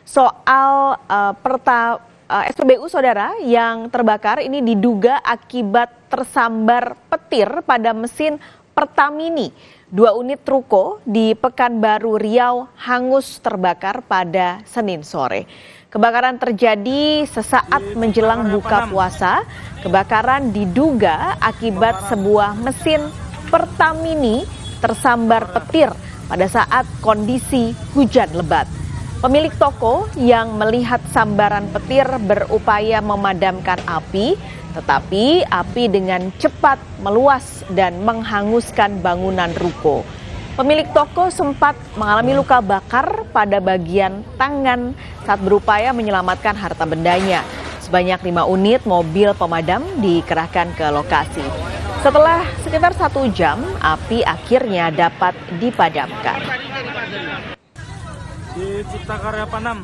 soal SPBU saudara yang terbakar ini diduga akibat tersambar petir pada mesin Pertamini. 2 unit ruko di Pekanbaru Riau hangus terbakar pada Senin sore. Kebakaran terjadi sesaat menjelang buka puasa. Kebakaran diduga akibat sebuah mesin Pertamini tersambar petir pada saat kondisi hujan lebat. Pemilik toko yang melihat sambaran petir berupaya memadamkan api, tetapi api dengan cepat meluas dan menghanguskan bangunan ruko. Pemilik toko sempat mengalami luka bakar pada bagian tangan saat berupaya menyelamatkan harta bendanya. Sebanyak 5 unit mobil pemadam dikerahkan ke lokasi. Setelah sekitar 1 jam, api akhirnya dapat dipadamkan. Di Cipta Karya Panam.